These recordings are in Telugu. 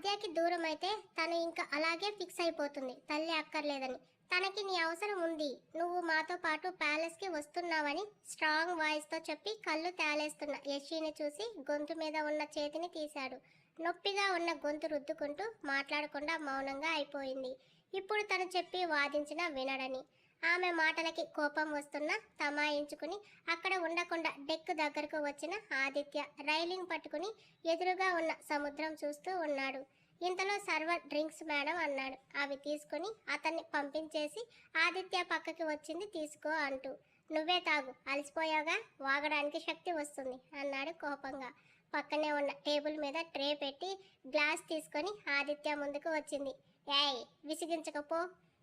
ఆద్యకి దూరం అయితే తను ఇంకా అలాగే ఫిక్స్ అయిపోతుంది తల్లి అక్కర్లేదని. తనకి నీ అవసరం ఉంది, నువ్వు మాతో పాటు ప్యాలెస్కి వస్తున్నావని స్ట్రాంగ్ వాయిస్తో చెప్పి కళ్ళు తేలేస్తున్న యశిని చూసి గొంతు మీద ఉన్న చేతిని తీశాడు. నొప్పిగా ఉన్న గొంతు రుద్దుకుంటూ మాట్లాడకుండా మౌనంగా అయిపోయింది. ఇప్పుడు తను చెప్పి వాదించినా వినడని. ఆమె మాటలకి కోపం వస్తున్నా తమాయించుకుని అక్కడ ఉండకుండా డెక్ దగ్గరకు వచ్చిన ఆదిత్య రైలింగ్ పట్టుకుని ఎదురుగా ఉన్న సముద్రం చూస్తూ ఉన్నాడు. ఇంతలో సర్వర్ డ్రింక్స్ మేడం అన్నాడు. అవి తీసుకుని అతన్ని పంపించేసి ఆదిత్య పక్కకి వచ్చింది తీసుకో అంటూ. నువ్వే తాగు, అలసిపోయావుగా, వాగడానికి శక్తి వస్తుంది అన్నాడు కోపంగా. పక్కనే ఉన్న టేబుల్ మీద ట్రే పెట్టి గ్లాస్ తీసుకొని ఆదిత్య ముందుకు వచ్చింది. ఏయ్, విసిగించకపో,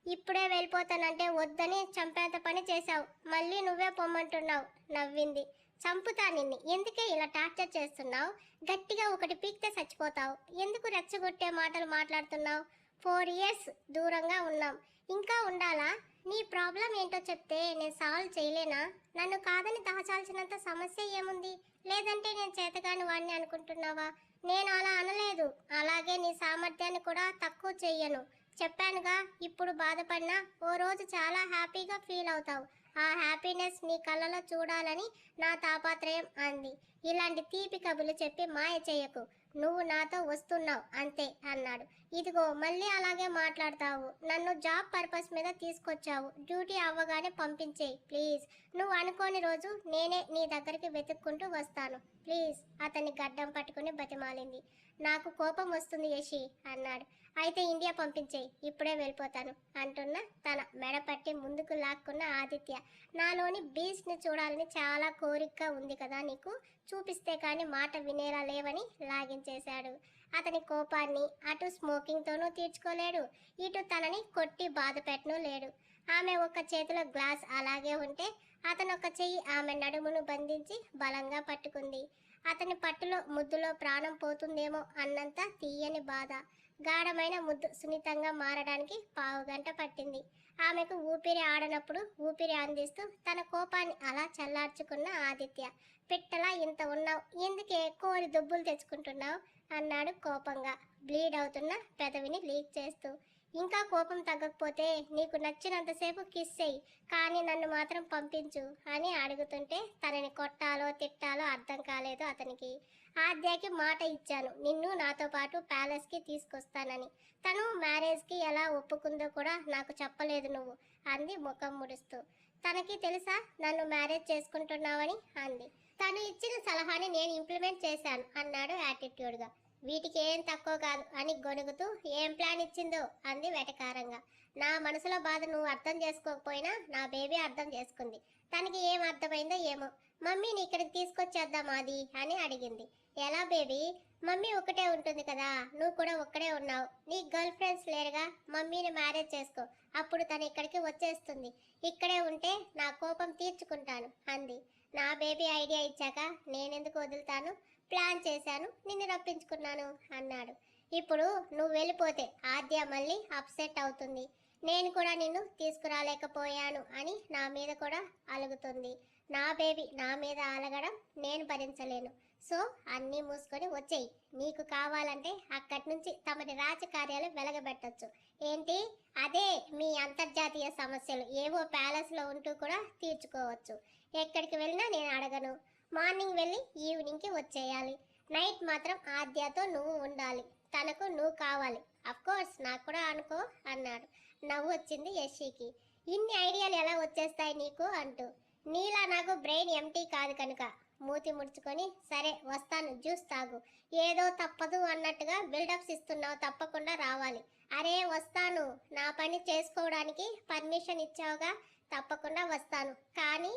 ఇప్పుడే వెళ్ళిపోతానంటే వద్దని చంపేంత పని చేశావు, మళ్ళీ నువ్వే పొమ్మంటున్నావు నవ్వింది. చంపుతా నిన్ను, ఎందుకే ఇలా టార్చర్ చేస్తున్నావు? గట్టిగా ఒకటి పీక్తే చచ్చిపోతావు, ఎందుకు రెచ్చగొట్టే మాటలు మాట్లాడుతున్నావు? 4 years దూరంగా ఉన్నాం, ఇంకా ఉండాలా? నీ ప్రాబ్లం ఏంటో చెప్తే నేను సాల్వ్ చేయలేనా? నన్ను కాదని దాచాల్సినంత సమస్య ఏముంది? లేదంటే నేను చేతగాని వాడిని అనుకుంటున్నావా? నేను అలా అనలేదు. అలాగే నీ సామర్థ్యాన్ని కూడా తక్కువ చెయ్యను. చెప్పానుగా, ఇప్పుడు బాధపడినా ఓ రోజు చాలా హ్యాపీగా ఫీల్ అవుతావు. ఆ హ్యాపీనెస్ నీ కళ్ళలో చూడాలని నా తాపత్రయం అంది. ఇలాంటి తీపి కబులు చెప్పి మాయ చేయకు, నువ్వు నాతో వస్తున్నావు అంతే అన్నాడు. ఇదిగో మళ్ళీ అలాగే మాట్లాడతావు. నన్ను జాబ్ పర్పస్ మీద తీసుకొచ్చావు, డ్యూటీ అవ్వగానే పంపించేయి ప్లీజ్. నువ్వు అనుకోని రోజు నేనే నీ దగ్గరికి వెతుక్కుంటూ వస్తాను ప్లీజ్. అతన్ని గడ్డం పట్టుకుని బతిమాలింది. నాకు కోపం వస్తుంది యశి అన్నాడు. అయితే ఇండియా పంపించేయి, ఇప్పుడే వెళ్ళిపోతాను అంటున్న తన మెడ పట్టి ముందుకు లాక్కున్న ఆదిత్య. నాలోని బీస్ట్ని చూడాలని చాలా కోరికగా ఉంది కదా నీకు, చూపిస్తే కానీ మాట వినేలా లేవని లాగించేశాడు. అతని కోపాన్ని అటు స్మోకింగ్తోనూ తీర్చుకోలేడు, ఇటు తనని కొట్టి బాధ పెట్టను లేడు. ఆమె ఒక చేతిలో గ్లాస్ అలాగే ఉంటే అతను ఒక చెయ్యి ఆమె నడుమును బంధించి బలంగా పట్టుకుంది. అతని పట్టులో ముద్దులో ప్రాణం పోతుందేమో అన్నంత తీయని బాధ. గాఢమైన ముద్దు సున్నితంగా మారడానికి 1/2 గంట పట్టింది. ఆమెకు ఊపిరి ఆడనప్పుడు ఊపిరి అందిస్తూ తన కోపాన్ని అలా చల్లార్చుకున్న ఆదిత్య. పిట్టలా ఇంత ఉన్నావు, ఎందుకే కోరి దుబ్బులు తెచ్చుకుంటున్నావు అన్నాడు కోపంగా, బ్లీడ్ అవుతున్న పెదవిని లీక్ చేస్తూ. ఇంకా కోపం తగ్గకపోతే నీకు నచ్చినంతసేపు కిస్ చెయ్యి, కానీ నన్ను మాత్రం పంపించు అని అడుగుతుంటే తనని కొట్టాలో తిట్టాలో అర్థం కాలేదు అతనికి. ఆద్యకి మాట ఇచ్చాను, నిన్ను నాతో పాటు ప్యాలెస్కి తీసుకొస్తానని. తను మ్యారేజ్కి ఎలా ఒప్పుకుందో కూడా నాకు చెప్పలేదు నువ్వు అంది ముఖం ముడుస్తూ. తనకి తెలుసా నన్ను మ్యారేజ్ చేసుకుంటున్నావని అంది. తను ఇచ్చిన సలహాని నేను ఇంప్లిమెంట్ చేశాను అన్నాడు యాటిట్యూడ్గా. వీటికి ఏం తక్కువ కాదు అని గొనుగుతూ ఏం ప్లాన్ ఇచ్చిందో అంది వెటకారంగా. నా మనసులో బాధ నువ్వు అర్థం చేసుకోకపోయినా నా బేబీ అర్థం చేసుకుంది. తనకి ఏం అర్థమైందో ఏమో. మమ్మీని ఇక్కడికి తీసుకొచ్చేద్దాం అది అని అడిగింది. ఎలా బేబీ? మమ్మీ ఒక్కటే ఉంటుంది కదా, నువ్వు కూడా ఒక్కడే ఉన్నావు, నీ గర్ల్ ఫ్రెండ్స్ లేరుగా, మమ్మీని మ్యారేజ్ చేసుకో, అప్పుడు తను ఇక్కడికి వచ్చేస్తుంది. ఇక్కడే ఉంటే నా కోపం తీర్చుకుంటాను అంది. నా బేబీ ఐడియా ఇచ్చాక నేనెందుకు వదులుతాను? ప్లాన్ చేశాను, నిన్ను రప్పించుకున్నాను అన్నాడు. ఇప్పుడు నువ్వు వెళ్ళిపోతే ఆద్య మళ్ళీ అప్సెట్ అవుతుంది. నేను కూడా నిన్ను తీసుకురాలేకపోయాను అని నా మీద కూడా అలుగుతుంది. నా బేబీ నా మీద అలగడం నేను భరించలేను. సో అన్నీ మూసుకొని వచ్చేయి. నీకు కావాలంటే అక్కడి నుంచి తమరి రాజకార్యాలు వెలగబెట్టచ్చు. ఏంటి? అదే మీ అంతర్జాతీయ సమస్యలు ఏవో ప్యాలెస్లో ఉంటూ కూడా తీర్చుకోవచ్చు. ఎక్కడికి వెళ్ళినా నేను అడగను. మార్నింగ్ వెళ్ళి ఈవినింగ్కి వచ్చేయాలి. నైట్ మాత్రం ఆద్యతో నువ్వు ఉండాలి, తనకు నువ్వు కావాలి. అఫ్కోర్స్ నాకు కూడా అనుకో అన్నాడు. నవ్వు వచ్చింది యశికి. ఇన్ని ఐడియాలు ఎలా వచ్చేస్తాయి నీకు అంటూ. నీలా నాకు బ్రెయిన్ ఎంటీ కాదు కనుక. మూతి ముడుచుకొని సరే వస్తాను, జ్యూస్ తాగు. ఏదో తప్పదు అన్నట్టుగా బిల్డప్స్ ఇస్తున్నావు, తప్పకుండా రావాలి. అరే వస్తాను, నా పని చేసుకోవడానికి పర్మిషన్ ఇచ్చావుగా, తప్పకుండా వస్తాను. కానీ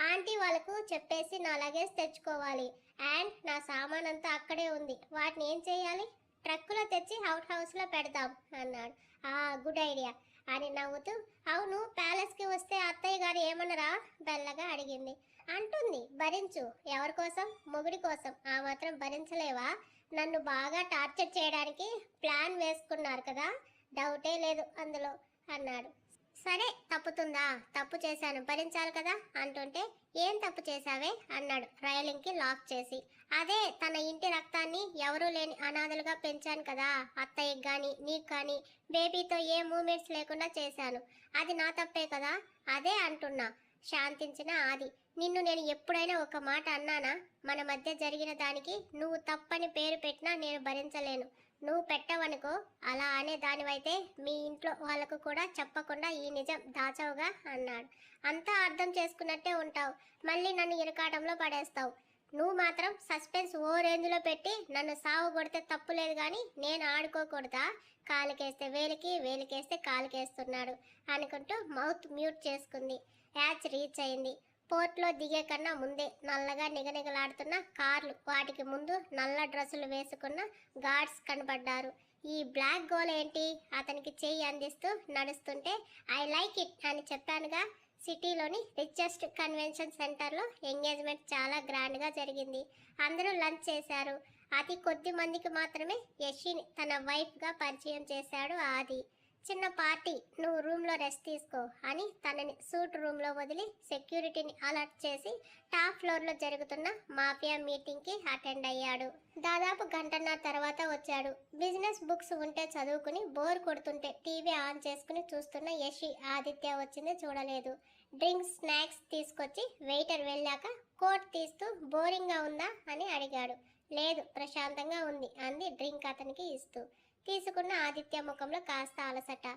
ఆంటీ వాళ్ళకు చెప్పేసి నా లగేజ్ తెచ్చుకోవాలి. అండ్ నా సామాన్ అంతా అక్కడే ఉంది, వాటిని ఏం చేయాలి? ట్రక్కులో తెచ్చి అవుట్ హౌస్లో పెడదాం అన్నాడు. గుడ్ ఐడియా అని నవ్వుతూ. అవును, ప్యాలెస్కి వస్తే అత్తయ్య గారు ఏమన్నరా బెల్లగా అడిగింది. అంటుంది భరించు. ఎవరి కోసం? మొగుడి కోసం. ఆ మాత్రం భరించలేవా? నన్ను బాగా టార్చర్ చేయడానికి ప్లాన్ వేసుకున్నారు కదా, డౌటే లేదు అందులో అన్నాడు. సరే తప్పుతుందా? తప్పు చేశాను, భరించాలి కదా అంటుంటే ఏం తప్పు చేశావే అన్నాడు రైలింగ్కి లాక్ చేసి. అదే తన ఇంటి రక్తాన్ని ఎవరూ లేని అనాథలుగా పెంచాను కదా, అత్తయ్యకి కానీ నీకు కానీ బేబీతో ఏ మూమెంట్స్ లేకుండా చేశాను. అది నా తప్పే కదా. అదే అంటున్నా. శాంతించిన ఆది. నిన్ను నేను ఎప్పుడైనా ఒక మాట అన్నానా? మన మధ్య జరిగిన దానికి నువ్వు తప్పని పేరు పెట్టినా నేను భరించలేను. నువ్వు పెట్టవనుకో, అలా అనే దానివైతే మీ ఇంట్లో వాళ్ళకు కూడా చెప్పకుండా ఈ నిజం దాచావుగా అన్నాడు. అంతా అర్థం చేసుకున్నట్టే ఉంటావు, మళ్ళీ నన్ను ఇరకాటంలో పడేస్తావు. నువ్వు మాత్రం సస్పెన్స్ ఓ రేంజ్లో పెట్టి నన్ను సాగు కొడితే తప్పు లేదు కానీ నేను ఆడుకోకూడదా? కాలుకేస్తే వేలికి, వేలికేస్తే కాలుకేస్తున్నాడు అనుకుంటూ మౌత్ మ్యూట్ చేసుకుంది. యాచ్ రీచ్ అయింది. పోర్ట్లో దిగే కన్నా ముందే నల్లగా నిగనిగలాడుతున్న కార్లు, వాటికి ముందు నల్ల డ్రెస్సులు వేసుకున్న గార్డ్స్ కనబడ్డారు. ఈ బ్లాక్ గోల్ ఏంటి? అతనికి చెయ్యి అందిస్తూ నడుస్తుంటే ఐ లైక్ ఇట్ అని చెప్పానుగా. సిటీలోని రిచెస్ట్ కన్వెన్షన్ సెంటర్లో ఎంగేజ్మెంట్ చాలా గ్రాండ్గా జరిగింది. అందరూ లంచ్ చేశారు. అతి కొద్ది మందికి మాత్రమే యషిని తన వైఫ్గా పరిచయం చేశాడు ఆది. చిన్న పార్టీ, నువ్వు రూమ్లో రెస్ట్ తీసుకో అని తనని సూట్ రూమ్లో వదిలి సెక్యూరిటీని అలర్ట్ చేసి టాప్ ఫ్లోర్లో జరుగుతున్న మాఫియా మీటింగ్కి అటెండ్ అయ్యాడు. దాదాపు గంటన్నర తర్వాత వచ్చాడు. బిజినెస్ బుక్స్ ఉంటే చదువుకుని బోర్ కొడుతుంటే టీవీ ఆన్ చేసుకుని చూస్తున్న యషి ఆదిత్య వచ్చింది చూడలేదు. డ్రింక్స్ స్నాక్స్ తీసుకొచ్చి వెయిటర్ వెళ్ళాక కోట్ తీస్తూ బోరింగ్గా ఉందా అని అడిగాడు. లేదు, ప్రశాంతంగా ఉంది అంది డ్రింక్ అతనికి ఇస్తూ. తీసుకున్న ఆదిత్య ముఖంలో కాస్త అలసట.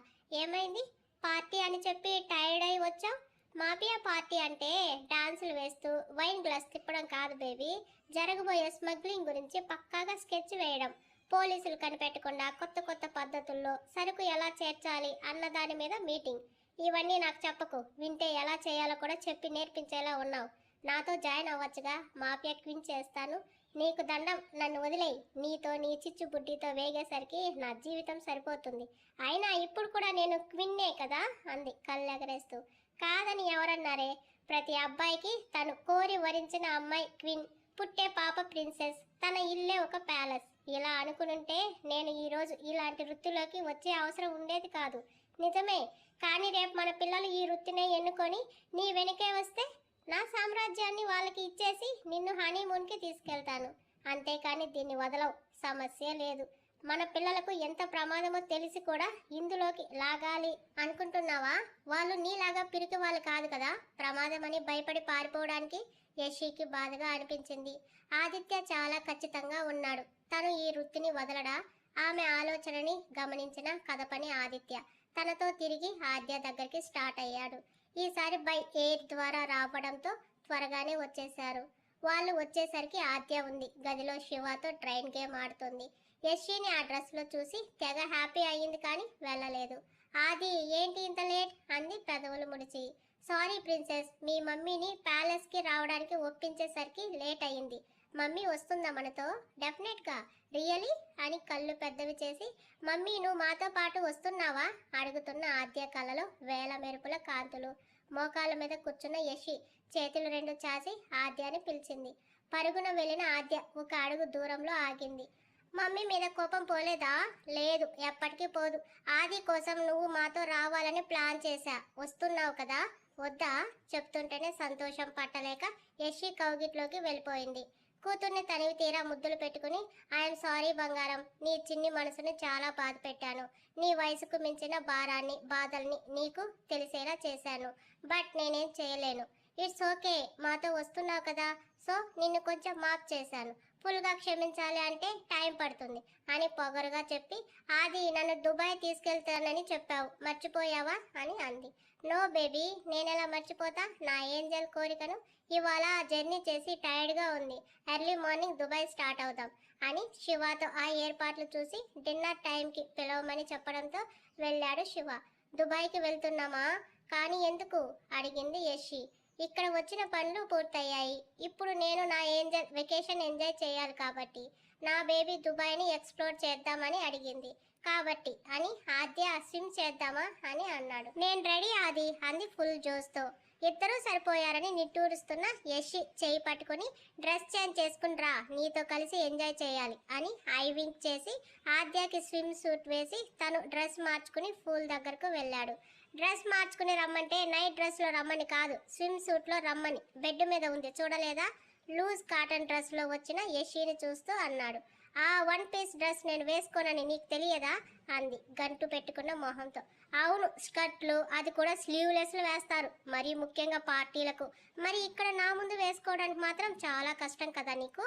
ఏమైంది? పార్టీ అని చెప్పి టైర్డ్ అయి వచ్చావు. మాఫియా పార్టీ అంటే డాన్సులు వేస్తూ వైన్ గ్లాస్ తిప్పడం కాదు బేబీ. జరగబోయే స్మగ్లింగ్ గురించి పక్కాగా స్కెచ్ వేయడం, పోలీసులు కనిపెట్టకుండా కొత్త కొత్త పద్ధతుల్లో సరుకు ఎలా చేర్చాలి అన్న దాని మీద మీటింగ్. ఇవన్నీ నాకు చెప్పకు, వింటే ఎలా చేయాలో కూడా చెప్పి నేర్పించేలా ఉన్నావు. నాతో జాయిన్ అవ్వచ్చుగా, మాఫియా క్విన్ చేస్తాను. నీకు దండం, నన్ను వదిలేయి. నీతో నీ చిచ్చు బుడ్డితో వేగేసరికి నా జీవితం సరిపోతుంది. అయినా ఇప్పుడు కూడా నేను క్విన్నే కదా అంది కళ్ళెగరేస్తూ. కాదని ఎవరన్నారే? ప్రతి అబ్బాయికి తను కోరి వరించిన అమ్మాయి క్వీన్, పుట్టే పాప ప్రిన్సెస్, తన ఇల్లే ఒక ప్యాలెస్. ఇలా అనుకునుంటే నేను ఈరోజు ఇలాంటి వృత్తిలోకి వచ్చే అవసరం ఉండేది కాదు. నిజమే, కానీ రేపు మన పిల్లలు ఈ వృత్తినే ఎన్నుకొని నీ వెనుకే వస్తే నా సామ్రాజ్యాన్ని వాళ్ళకి ఇచ్చేసి నిన్ను హనీమూన్కి తీసుకెళ్తాను. అంతేకాని దీన్ని వదలవు, సమస్య లేదు. మన పిల్లలకు ఎంత ప్రమాదమో తెలిసి కూడా ఇందులోకి లాగాలి అనుకుంటున్నావా? వాళ్ళు నీలాగా పిరికి వాళ్ళు కాదు కదా ప్రమాదమని భయపడి పారిపోవడానికి. యషికి బాధగా అనిపించింది. ఆదిత్య చాలా ఖచ్చితంగా ఉన్నాడు. తను ఈ వృత్తిని వదలడా? ఆమె ఆలోచనని గమనించిన కథపని ఆదిత్య తనతో తిరిగి ఆద్య దగ్గరికి స్టార్ట్ అయ్యాడు. ఈసారి బై ఎయిర్ ద్వారా రావడంతో త్వరగానే వచ్చేశారు. వాళ్ళు వచ్చేసరికి ఆద్య ఉంది గదిలో శివతో ట్రైన్ గేమ్ ఆడుతుంది. యషిని ఆ డ్రెస్లో చూసి తెగ హ్యాపీ అయ్యింది కానీ వెళ్ళలేదు. ఆది, ఏంటి ఇంత లేట్ అంది పెదవులు ముడిచి. సారీ ప్రిన్సెస్, మీ మమ్మీని ప్యాలెస్కి రావడానికి ఒప్పించేసరికి లేట్ అయ్యింది. మమ్మీ వస్తుందా మనతో? డెఫినెట్గా. రియలీ అని కళ్ళు పెద్దవి చేసి, మమ్మీ నువ్వు మాతో పాటు వస్తున్నావా అడుగుతున్న ఆద్య కళ్ళలో వేల మెరుపుల కాంతులు. మోకాళ్ళ మీద కూర్చున్న యషి చేతులు రెండు చాసి ఆద్యాని పిలిచింది. పరుగున వెళ్ళిన ఆద్య ఒక అడుగు దూరంలో ఆగింది. మమ్మీ మీద కోపం పోలేదా? లేదు, ఎప్పటికీ పోదు. ఆది కోసం నువ్వు మాతో రావాలని ప్లాన్ చేశా. వస్తున్నావు కదా? వద్దా? చెప్తుంటేనే సంతోషం పట్టలేక యషి కౌగిట్లోకి వెళ్ళిపోయింది. కూతుర్ని తనివి తీరా ముద్దులు పెట్టుకుని, ఐఎమ్ సారీ బంగారం, నీ చిన్ని మనసుని చాలా బాధ పెట్టాను. నీ వయసుకు మించిన భారాన్ని బాధల్ని నీకు తెలిసేలా చేశాను. బట్ నేనేం చేయలేను. ఇట్స్ ఓకే, మాతో వస్తున్నావు కదా, సో నిన్ను కొంచెం మాఫ్ చేశాను. ఫుల్గా క్షమించాలి అంటే టైం పడుతుంది అని పొగరుగా చెప్పి, ఆది నన్ను దుబాయ్ తీసుకెళ్తానని చెప్పావు, మర్చిపోయావా అని అంది. నో బేబీ, నేనెలా మర్చిపోతా నా ఏంజల్ కోరికను. ఇవాళ జర్నీ చేసి టైర్డ్గా ఉంది. ఎర్లీ మార్నింగ్ దుబాయ్ స్టార్ట్ అవుదాం అని శివతో ఆ ఏర్పాట్లు చూసి డిన్నర్ టైంకి పిలవమని చెప్పడంతో వెళ్ళాడు శివ. దుబాయ్కి వెళ్తున్నామా? కానీ ఎందుకు అడిగింది యషి. ఇక్కడ వచ్చిన పనులు పూర్తయ్యాయి. ఇప్పుడు నేను నా ఏంజల్ వెకేషన్ ఎంజాయ్ చేయాలి కాబట్టి. నా బేబీ దుబాయ్ని ఎక్స్ప్లోర్ చేద్దామని అడిగింది కాబట్టి అని ఆద్య స్విమ్ చేద్దామా అని అన్నాడు. నేను రెడీ ఆది అంది ఫుల్ జోస్తో. ఇద్దరూ సరిపోయారని నిట్టూరుస్తున్న యషి చేయి పట్టుకుని, డ్రెస్ చేంజ్ చేసుకుని రా, నీతో కలిసి ఎంజాయ్ చేయాలి అని ఐ వింక్ చేసి ఆద్యకి స్విమ్ సూట్ వేసి తను డ్రెస్ మార్చుకుని పూల్ దగ్గరకు వెళ్ళాడు. డ్రెస్ మార్చుకుని రమ్మంటే నైట్ డ్రెస్లో రమ్మని కాదు, స్విమ్ సూట్లో రమ్మని బెడ్ మీద ఉంది చూడలేదా? లూజ్ కాటన్ డ్రెస్లో వచ్చిన యషిని చూస్తూ అన్నాడు. ఆ వన్ పీస్ డ్రెస్ నేను వేసుకోనని నీకు తెలియదా అంది గంటు పెట్టుకున్న మొహంతో. అవును, స్కర్ట్లు అది కూడా స్లీవ్లెస్లు వేస్తారు, మరీ ముఖ్యంగా పార్టీలకు. మరి ఇక్కడ నా ముందు వేసుకోవడానికి మాత్రం చాలా కష్టం కదా నీకు.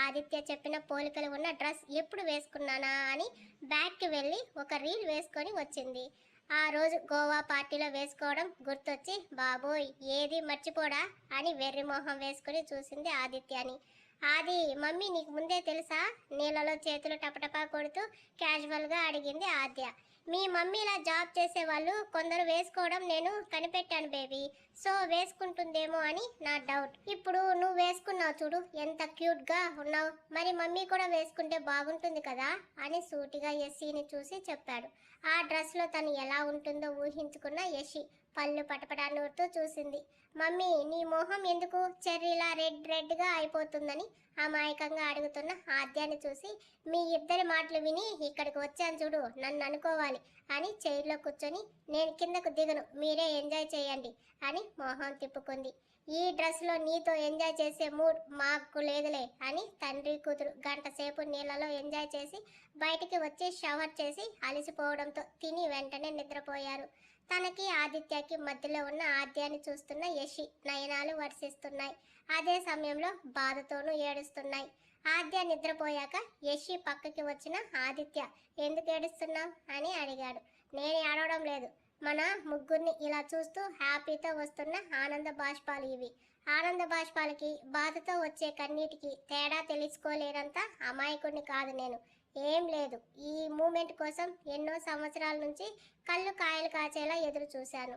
ఆదిత్య చెప్పిన పోలికలు ఉన్న డ్రెస్ ఎప్పుడు వేసుకున్నానా అని బ్యాగ్కి వెళ్ళి ఒక రీల్ వేసుకొని వచ్చింది. ఆ రోజు గోవా పార్టీలో వేసుకోవడం గుర్తొచ్చి బాబోయ్ ఏది మర్చిపోడా అని వెర్రి మొహం వేసుకుని చూసింది ఆదిత్యని. ఆది, మమ్మీ నీకు ముందే తెలుసా? నీళ్ళలో చేతులు టపటపా కొడుతూ క్యాజువల్గా అడిగింది ఆద్య. మీ మమ్మీలా జాబ్ చేసే వాళ్ళు కొందరు వేసుకోవడం నేను కనిపెట్టాను బేబీ, సో వేసుకుంటుందేమో అని నా డౌట్. ఇప్పుడు నువ్వు వేసుకున్నావు చూడు, ఎంత క్యూట్గా ఉన్నావు. మరి మమ్మీ కూడా వేసుకుంటే బాగుంటుంది కదా అని సూటిగా యశీని చూసి చెప్పాడు. ఆ డ్రెస్లో తను ఎలా ఉంటుందో ఊహించుకున్న యశి పళ్ళు పటపటా నూరుతూ చూసింది. మమ్మీ నీ మొహం ఎందుకు చెర్రీలా రెడ్గా అయిపోతుందని అమాయకంగా అడుగుతున్న ఆద్యాన్ని చూసి, మీ ఇద్దరి మాటలు విని ఇక్కడికి వచ్చాను చూడు, నన్ను అనుకోవాలి అని చైర్లో కూర్చొని, నేను కిందకు దిగను, మీరే ఎంజాయ్ చేయండి అని మొహం తిప్పుకుంది. ఈ డ్రెస్లో నీతో ఎంజాయ్ చేసే మూడ్ మాకు లేదులే అని తండ్రి కూతురు గంట సేపు నీళ్ళలో ఎంజాయ్ చేసి బయటికి వచ్చి షవర్ చేసి అలసిపోవడంతో తిని వెంటనే నిద్రపోయారు. తనకి ఆదిత్యకి మధ్యలో ఉన్న ఆద్యాన్ని చూస్తున్న యశి నయనాలు వర్షిస్తున్నాయి. అదే సమయంలో బాధతోనూ ఏడుస్తున్నాయి. ఆద్య నిద్రపోయాక యశి పక్కకి వచ్చిన ఆదిత్య, ఎందుకు ఏడుస్తున్నావు అని అడిగాడు. నేను ఏడవడం లేదు, మన ముగ్గురిని ఇలా చూస్తూ హ్యాపీతో వస్తున్న ఆనంద బాష్పాలు ఇవి. ఆనంద బాష్పాలకి బాధతో వచ్చే కన్నీటికి తేడా తెలుసుకోలేనంత అమాయకుడిని కాదు నేను. ఏం లేదు, ఈ మూమెంట్ కోసం ఎన్నో సంవత్సరాల నుంచి కళ్ళు కాయలు కాచేలా ఎదురు చూశాను.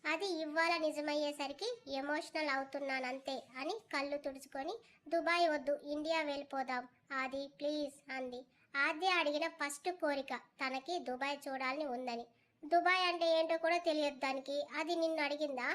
అది ఇవాళ నిజమయ్యేసరికి ఎమోషనల్ అవుతున్నానంతే అని కళ్ళు తుడుచుకొని, దుబాయ్ వద్దు, ఇండియా వెళ్ళిపోదాం ఆది ప్లీజ్ అంది. ఆద్య అడిగిన ఫస్ట్ కోరిక తనకి దుబాయ్ చూడాలని ఉందని. దుబాయ్ అంటే ఏంటో కూడా తెలియదు దానికి. అది నిన్ను అడిగిందా?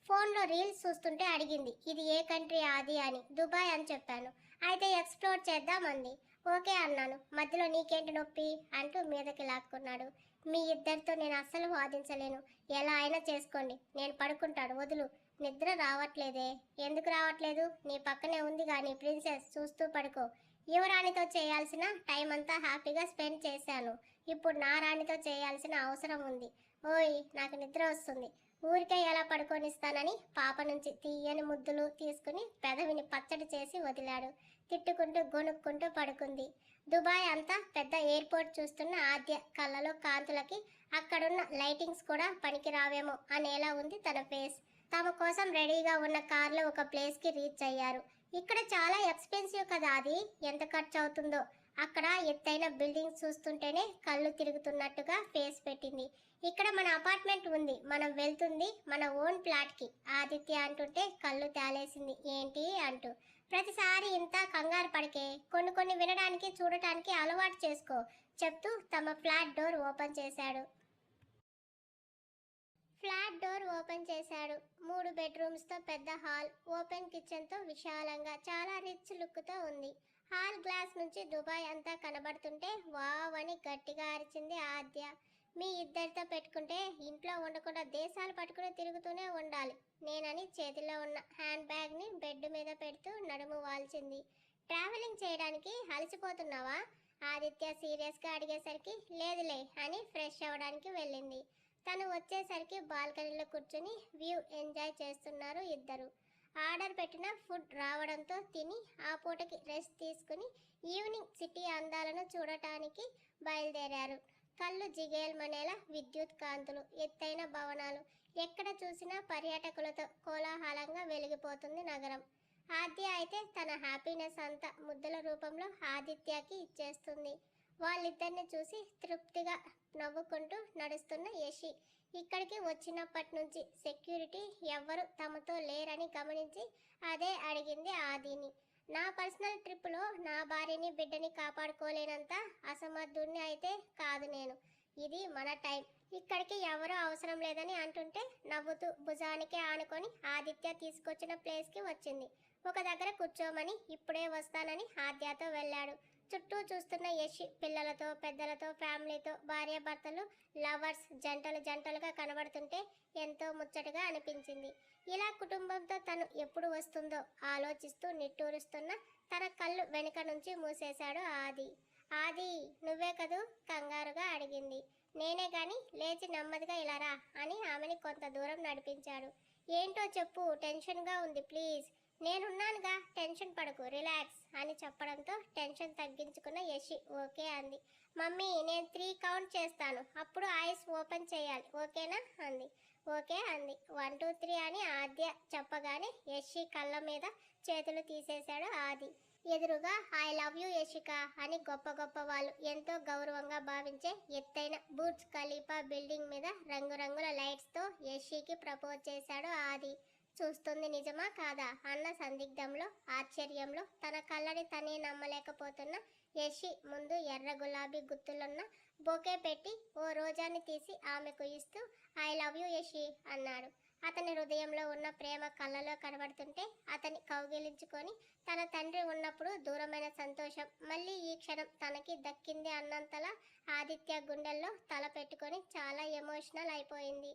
ఫోన్లో రీల్స్ చూస్తుంటే అడిగింది, ఇది ఏ కంట్రీ ఆది అని. దుబాయ్ అని చెప్పాను. అయితే ఎక్స్ప్లోర్ చేద్దాం అంది. ఓకే అన్నాను. మధ్యలో నీకేంటి నొప్పి అంటూ మీదకి లాక్కున్నాడు. మీ ఇద్దరితో నేను అస్సలు వాదించలేను, ఎలా అయినా చేసుకోండి, నేను పడుకుంటాను, వదులు. నిద్ర రావట్లేదే. ఎందుకు రావట్లేదు? నీ పక్కనే ఉంది కానీ ప్రిన్సెస్, చూస్తూ పడుకో. యువరాణితో చేయాల్సిన టైం అంతా హ్యాపీగా స్పెండ్ చేశాను, ఇప్పుడు నా రాణితో చేయాల్సిన అవసరం ఉంది. ఓయ్ నాకు నిద్ర వస్తుంది, ఊరికే ఎలా పడుకొనిస్తానని పాప నుంచి తీయని ముద్దులు తీసుకుని పెదవిని పచ్చడి చేసి వదిలాడు. తిట్టుకుంటూ గొనుక్కుంటూ పడుకుంది. దుబాయ్ అంతా పెద్ద ఎయిర్పోర్ట్ చూస్తున్న ఆద్య కళ్ళలో కాంతులకి అక్కడున్న లైటింగ్స్ కూడా పనికి రావేమో అనేలా ఉంది తన ఫేస్. తమ కోసం రెడీగా ఉన్న కార్లో ఒక ప్లేస్కి రీచ్ అయ్యారు. ఇక్కడ చాలా ఎక్స్పెన్సివ్ కదా అది, ఎంత ఖర్చు అవుతుందో. అక్కడ ఎత్తైన బిల్డింగ్స్ చూస్తుంటేనే కళ్ళు తిరుగుతున్నట్టుగా ఫేస్ పెట్టింది. ఇక్కడ మన అపార్ట్మెంట్ ఉంది, మనం వెళ్తుంది మన ఓన్ ఫ్లాట్కి ఆదిత్య అంటుంటే కళ్ళు తేలేసింది. ఏంటి అంటూ. ప్రతిసారి ఇంత కంగారు పడికే, కొన్ని వినడానికి చూడటానికి అలవాటు చేసుకో చెప్తూ తమ ఫ్లాట్ డోర్ ఓపెన్ చేశాడు. ఫ్లాట్ డోర్ ఓపెన్ చేశాడు. 3 బెడ్రూమ్స్తో పెద్ద హాల్, ఓపెన్ కిచెన్తో విశాలంగా చాలా రిచ్ లుక్తో ఉంది. హాల్ గ్లాస్ నుంచి దుబాయ్ అంతా కనబడుతుంటే వావ్ అని గట్టిగా అరిచింది ఆద్య. మీ ఇద్దరితో పెట్టుకుంటే ఇంట్లో ఉండకుండా దేశాలు పట్టుకుని తిరుగుతూనే ఉండాలి నేనని చేతిలో ఉన్న హ్యాండ్ బ్యాగ్ని బెడ్ మీద పెడుతూ నడుము వాల్చింది. ట్రావెలింగ్ చేయడానికి అలసిపోతున్నావా? ఆదిత్య సీరియస్గా అడిగేసరికి లేదులే అని ఫ్రెష్ అవ్వడానికి వెళ్ళింది. తను వచ్చేసరికి బాల్కనీలో కూర్చుని వ్యూ ఎంజాయ్ చేస్తున్నారు ఇద్దరు. ఆర్డర్ పెట్టిన ఫుడ్ రావడంతో తిని ఆ పూటకి రెస్ట్ తీసుకుని ఈవినింగ్ సిటీ అందాలను చూడటానికి బయలుదేరారు. కళ్ళు జిగేల్మనేలా విద్యుత్ కాంతులు, ఎత్తైన భవనాలు, ఎక్కడ చూసినా పర్యాటకులతో కోలాహలంగా వెలిగిపోతుంది నగరం. ఆద్య అయితే తన హ్యాపీనెస్ అంతా ముద్దుల రూపంలో ఆదిత్యకి ఇచ్చేస్తుంది. వాళ్ళిద్దరిని చూసి తృప్తిగా నవ్వుకుంటూ నడుస్తున్న యశి ఇక్కడికి వచ్చినప్పటి నుంచి సెక్యూరిటీ ఎవ్వరు తమతో లేరని గమనించి అదే అడిగింది ఆదిని. నా పర్సనల్ ట్రిప్లో నా భార్యని బిడ్డని కాపాడుకోలేనంత అసమర్థుడిని అయితే కాదు నేను. ఇది మన టైం, ఇక్కడికి ఎవరూ అవసరం లేదని అంటుంటే నవ్వుతూ భుజానికి ఆనుకొని ఆదిత్య తీసుకొచ్చిన ప్లేస్కి వచ్చింది. ఒక దగ్గర కూర్చోమని ఇప్పుడే వస్తానని ఆద్యతో వెళ్ళాడు. చుట్టూ చూస్తున్న యషి పిల్లలతో పెద్దలతో ఫ్యామిలీతో భార్యాభర్తలు లవర్స్ జంటలు జంటలుగా కనబడుతుంటే ఎంతో ముచ్చటగా అనిపించింది. ఇలా కుటుంబంతో తను ఎప్పుడు వస్తుందో ఆలోచిస్తూ నిట్టూరుస్తున్న తన కళ్ళు వెనుక నుంచి మూసేశాడు ఆది. ఆది నువ్వే కదూ కంగారుగా అడిగింది. నేనే గాని లేచి నెమ్మదిగా ఇలా రా అని ఆమెని కొంత దూరం నడిపించాడు. ఏంటో చెప్పు, టెన్షన్గా ఉంది ప్లీజ్. నేనున్నానుగా, టెన్షన్ పడకు, రిలాక్స్ అని చెప్పడంతో టెన్షన్ తగ్గించుకున్న యషి ఓకే అంది. మమ్మీ నేను 3 కౌంట్ చేస్తాను, అప్పుడు ఐస్ ఓపెన్ చేయాలి, ఓకేనా అంది. ఓకే అంది. 1 2 3 అని ఆద్య చెప్పగానే యషి కళ్ళ మీద చేతులు తీసేశాడు ఆది. ఎదురుగా ఐ లవ్ యూ యషిక అని గొప్ప గొప్ప వాళ్ళు ఎంతో గౌరవంగా భావించే ఎత్తైన బుర్జ్ ఖలీఫా బిల్డింగ్ మీద రంగురంగుల లైట్స్తో యషికి ప్రపోజ్ చేశాడు ఆది. చూస్తుంది నిజమా కాదా అన్న సందిగ్ధంలో ఆశ్చర్యంలో తన కళ్ళని తనే నమ్మలేకపోతున్న యషి ముందు ఎర్ర గులాబీ గుత్తులున్న బొకే పెట్టి ఓ రోజాని తీసి ఆమెకు ఇస్తూ ఐ లవ్ యూ యషి అన్నాడు. అతని హృదయంలో ఉన్న ప్రేమ కళ్ళలో కనబడుతుంటే అతని కౌగిలించుకొని తన తండ్రి ఉన్నప్పుడు దూరమైన సంతోషం మళ్ళీ ఈ క్షణం తనకి దక్కింది అన్నంతలా ఆదిత్య గుండెల్లో తల పెట్టుకొని చాలా ఎమోషనల్ అయిపోయింది.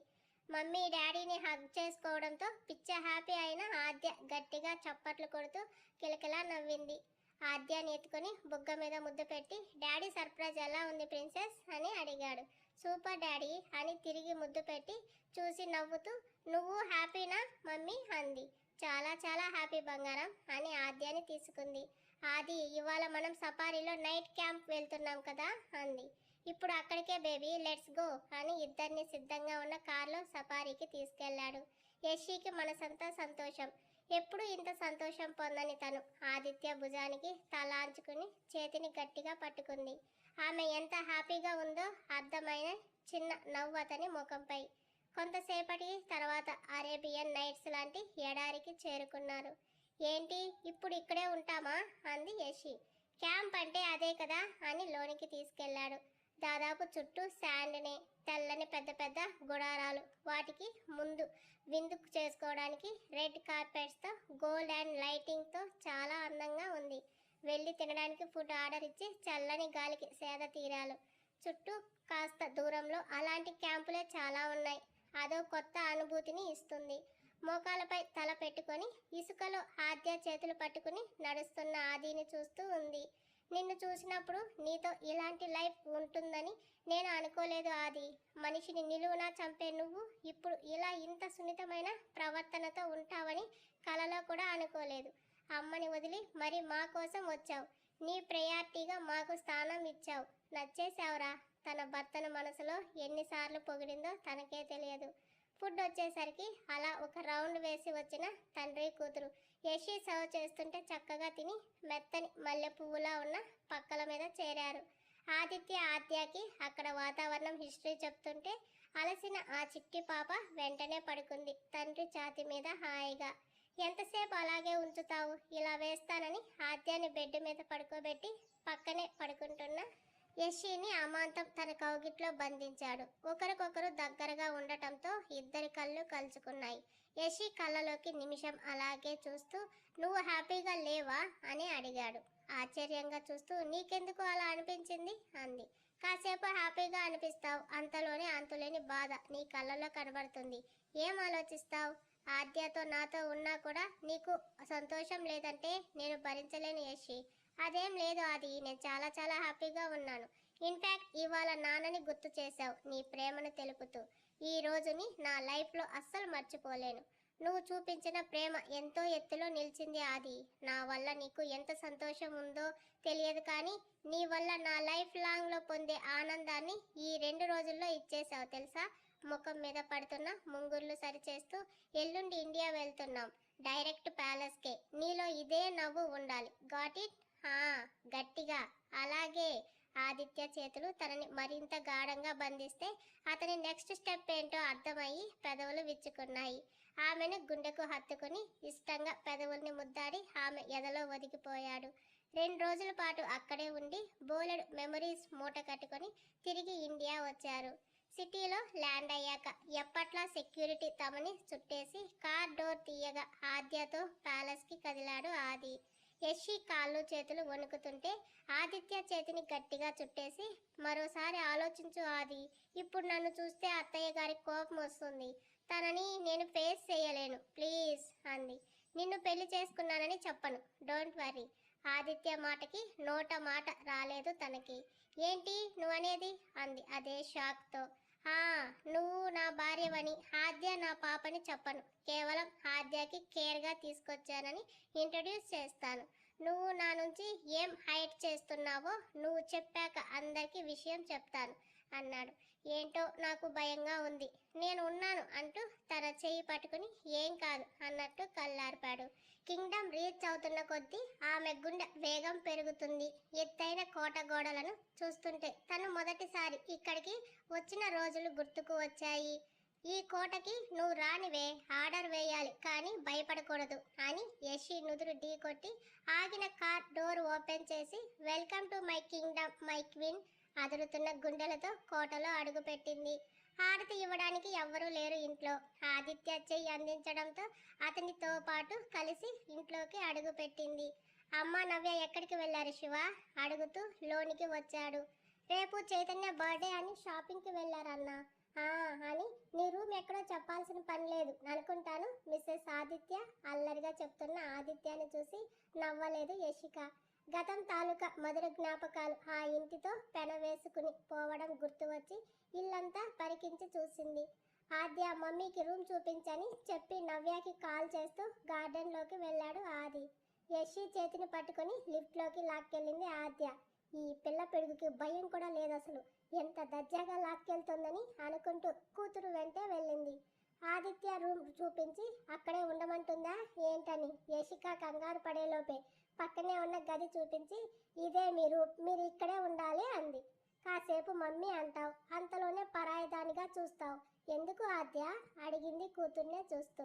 మమ్మీ డాడీని హగ్ చేసుకోవడంతో పిచ్చ హ్యాపీ అయిన ఆద్య గట్టిగా చప్పట్లు కొడుతూ కిలకిలా నవ్వింది. ఆద్యాని ఎత్తుకొని బుగ్గ మీద ముద్దు పెట్టి డాడీ సర్ప్రైజ్ ఎలా ఉంది ప్రిన్సెస్ అని అడిగాడు. సూపర్ డాడీ అని తిరిగి ముద్దు పెట్టి చూసి నవ్వుతూ నువ్వు హ్యాపీనా మమ్మీ అంది. చాలా చాలా హ్యాపీ బంగారం అని ఆద్యాని తీసుకుంది. ఆది ఇవాళ మనం సఫారీలో నైట్ క్యాంప్ వెళ్తున్నాం కదా అంది. ఇప్పుడు అక్కడికే బేబీ లెట్స్ గో అని ఇద్దరిని సిద్ధంగా ఉన్న కార్లో సఫారీకి తీసుకెళ్లాడు. యషికి మనసంతా సంతోషం. ఎప్పుడు ఇంత సంతోషం పొందని తను ఆదిత్య భుజానికి తలాంచుకుని చేతిని గట్టిగా పట్టుకుంది. ఆమె ఎంత హ్యాపీగా ఉందో అర్థమైన చిన్న నవ్వు అతని ముఖంపై. కొంతసేపటి తర్వాత అరేబియన్ నైట్స్ లాంటి ఎడారికి చేరుకున్నారు. ఏంటి ఇప్పుడు ఇక్కడే ఉంటామా అంది యషి. క్యాంప్ అంటే అదే కదా అని లోనికి తీసుకెళ్లాడు. దాదాపు చుట్టూ శాండ్నే, తెల్లని పెద్ద పెద్ద గుడారాలు, వాటికి ముందు విందు చేసుకోవడానికి రెడ్ కార్పెట్స్తో గోల్డ్ అండ్ లైటింగ్తో చాలా అందంగా ఉంది. వెళ్ళి తినడానికి ఫుడ్ ఆర్డర్ ఇచ్చి చల్లని గాలికి సేద తీరాలు. చుట్టూ కాస్త దూరంలో అలాంటి క్యాంపులే చాలా ఉన్నాయి. అదో కొత్త అనుభూతిని ఇస్తుంది. మోకాలపై తల పెట్టుకొని ఇసుకలో ఆద్య చేతులు పట్టుకుని నడుస్తున్న ఆదిని చూస్తూ ఉంది. నిన్ను చూసినప్పుడు నీతో ఇలాంటి లైఫ్ ఉంటుందని నేను అనుకోలేదు ఆది. మనిషిని నిలువునా చంపే నువ్వు ఇప్పుడు ఇలా ఇంత సున్నితమైన ప్రవర్తనతో ఉంటావని కలలో కూడా అనుకోలేదు. అమ్మని వదిలి మరి మా కోసం వచ్చావు. నీ ప్రయారిటీగా మాకు స్థానం ఇచ్చావు. నచ్చేశావురా. తన భర్తను మనసులో ఎన్నిసార్లు పొగిడిందో తనకే తెలియదు. ఫుడ్ వచ్చేసరికి అలా ఒక రౌండ్ వేసి వచ్చిన తండ్రి కూతురు యషి సర్వ్ చేస్తుంటే చక్కగా తిని మెత్తని మల్లె పువ్వులా ఉన్న పక్కల మీద చేరారు. ఆదిత్య ఆద్యకి అక్కడ వాతావరణం హిస్టరీ చెప్తుంటే అలసిన ఆ చిట్టి పాప వెంటనే పడుకుంది తండ్రి ఛాతి మీద హాయిగా. ఎంతసేపు అలాగే ఉంచుతావు, ఇలా వేస్తానని ఆద్యాని బెడ్ మీద పడుకోబెట్టి పక్కనే పడుకుంటున్న యషిని అమాంతం తన కౌగిట్లో బంధించాడు. ఒకరికొకరు దగ్గరగా ఉండటంతో ఇద్దరి కళ్ళు కలుసుకున్నాయి. యషి కళ్ళలోకి నిమిషం అలాగే చూస్తూ నువ్వు హ్యాపీగా లేవా అని అడిగాడు. ఆశ్చర్యంగా చూస్తూ నీకెందుకు అలా అనిపించింది అంది. కాసేపు హ్యాపీగా అనిపిస్తావు, అంతలోనే అంతులేని బాధ నీ కళ్ళలో కనబడుతుంది. ఏం ఆలోచిస్తావు? ఆద్యతో నాతో ఉన్నా కూడా నీకు సంతోషం లేదంటే నేను భరించలేను యషి. అదేం లేదు ఆది, నేను చాలా చాలా హ్యాపీగా ఉన్నాను. ఇన్ఫ్యాక్ట్ ఇవాళ నాన్నని గుర్తు చేశావు నీ ప్రేమను తెలుపుతూ. ఈ రోజుని నా లైఫ్లో అస్సలు మర్చిపోలేను. నువ్వు చూపించిన ప్రేమ ఎంతో ఎత్తులో నిలిచింది ఆది. నా వల్ల నీకు ఎంత సంతోషం ఉందో తెలియదు కానీ నీ వల్ల నా లైఫ్ లాంగ్లో పొందే ఆనందాన్ని ఈ 2 రోజుల్లో ఇచ్చేసావు తెలుసా. ముఖం మీద పడుతున్న ముంగుర్లు సరిచేస్తూ ఎల్లుండి ఇండియా వెళ్తున్నాం, డైరెక్ట్ ప్యాలెస్కే. నీలో ఇదే నవ్వు ఉండాలి. Got it? గట్టిగా. అలాగే. ఆదిత్య చేతులు తనని మరింత గాఢంగా బంధిస్తే అతని నెక్స్ట్ స్టెప్ ఏంటో అర్థమయ్యి పెదవులు విచ్చుకున్నాయి. ఆమెను గుండెకు హత్తుకుని ఇష్టంగా పెదవుల్ని ముద్దాడి ఆమె ఎదలో ఒదిగిపోయాడు. 2 రోజుల పాటు అక్కడే ఉండి బోలెడు మెమరీస్ మూట కట్టుకొని తిరిగి ఇండియా వచ్చారు. సిటీలో ల్యాండ్ అయ్యాక ఎప్పట్లా సెక్యూరిటీ తమని చుట్టేసి కార్ డోర్ తీయగా ఆద్యతో ప్యాలెస్కి కదిలాడు ఆది. యషి కాళ్ళు చేతులు వణుకుతుంటే ఆదిత్య చేతిని గట్టిగా చుట్టేసి, మరోసారి ఆలోచించు ఆది. ఇప్పుడు నన్ను చూస్తే అత్తయ్య గారి కోపం వస్తుంది. తనని నేను ఫేస్ చేయలేను, ప్లీజ్ అంది. నిన్ను పెళ్లి చేసుకున్నానని చెప్పను, డోంట్ వరీ. ఆదిత్య మాటకి నోట మాట రాలేదు తనకి. ఏంటి నువ్వనేది అంది అదే షాక్తో. ఆ, నువ్వు నా భార్యవని, ఆద్య నా పాపని చెప్పను. కేవలం ఆద్యకి కేర్గా తీసుకొచ్చానని ఇంట్రడ్యూస్ చేస్తాను. నువ్వు నా నుంచి ఏం హైడ్ చేస్తున్నావో నువ్వు చెప్పాక అందరికీ విషయం చెప్తాను అన్నాడు. ఏంటో నాకు భయంగా ఉంది. నేను ఉన్నాను అంటూ తన చెయ్యి పట్టుకుని ఏం కాదు అన్నట్టు కళ్ళార్పాడు. కింగ్డమ్ రీచ్ అవుతున్న కొద్దీ ఆమె గుండె వేగం పెరుగుతుంది. ఎత్తైన కోట గోడలను చూస్తుంటే తను మొదటిసారి ఇక్కడికి వచ్చిన రోజులు గుర్తుకు వచ్చాయి. ఈ కోటకి నువ్వు రానివే, ఆర్డర్ వేయాలి కానీ భయపడకూడదు అని యషి నుదురు ఢీ కొట్టి ఆగిన కార్ డోర్ ఓపెన్ చేసి, welcome to my kingdom my queen. అదురుతున్న గుండెలతో కోటలో అడుగుపెట్టింది. హారతి ఇవ్వడానికి ఎవ్వరూ లేరు ఇంట్లో. ఆదిత్య చెయ్యి అందించడంతో అతనితో పాటు కలిసి ఇంట్లోకి అడుగుపెట్టింది. అమ్మ నవ్య ఎక్కడికి వెళ్ళారు శివ అడుగుతూ లోనికి వచ్చాడు. రేపు చైతన్య బర్త్డే అని షాపింగ్కి వెళ్ళారన్నా. అని నీ రూమ్ ఎక్కడో చెప్పాల్సిన పని లేదు అనుకుంటాను మిస్సెస్ ఆదిత్య అల్లరిగా చెప్తున్న ఆదిత్యాన్ని చూసి నవ్వలేదు యశిక. గతం తాలూకా మధుర జ్ఞాపకాలు ఆ ఇంటితో పెనవేసుకుని పోవడం గుర్తు వచ్చి ఇల్లంతా పరికించి చూసింది. ఆద్య మమ్మీకి రూమ్ చూపించని చెప్పి నవ్యకి కాల్ చేస్తూ గార్డెన్లోకి వెళ్ళాడు ఆది. యశి చేతిని పట్టుకుని లిఫ్ట్లోకి లాక్కెళ్ళింది ఆద్య. ఈ పిల్ల పెరుగుకి భయం కూడా లేదు అసలు, ఎంత దర్జాగా లాక్కెళ్తుందని అనుకుంటూ కూతురు వెంటే వెళ్ళింది. ఆదిత్య రూమ్ చూపించి అక్కడే ఉండమంటుందా ఏంటని యశిక కంగారు పడేలోపే పక్కనే ఉన్న గది చూపించి, ఇదే మీరు ఇక్కడే ఉండాలి అంది. కాసేపు మమ్మీ అంటావు, అంతలోనే పరాయిదానిగా చూస్తావు ఎందుకు ఆద్య అడిగింది కూతుర్నే చూస్తూ.